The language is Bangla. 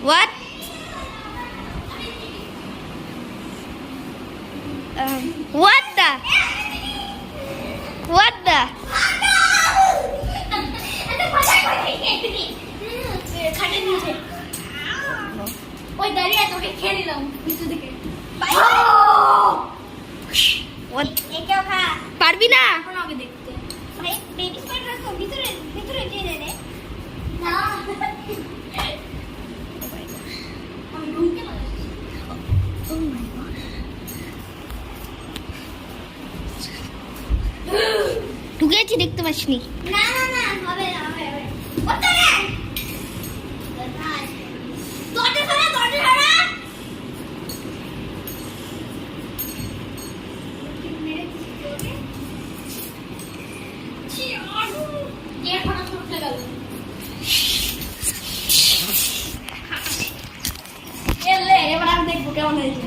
What? What the? What the? ওই দাঁড়িয়ে তোকে খেয়ে নিলাম ভিতর থেকে একেও খা পারবি না? এখন আগে দেখতে বেবি স্পাইডার তো ভিতরে ভিতরে টেনে নে না আমি ঢুকে না ঢুকেছি দেখতে পাসনি? না না না হবে না হবে ওটা রে দরজা খোলা এবার আমি দেখবো কেমন হয়েছে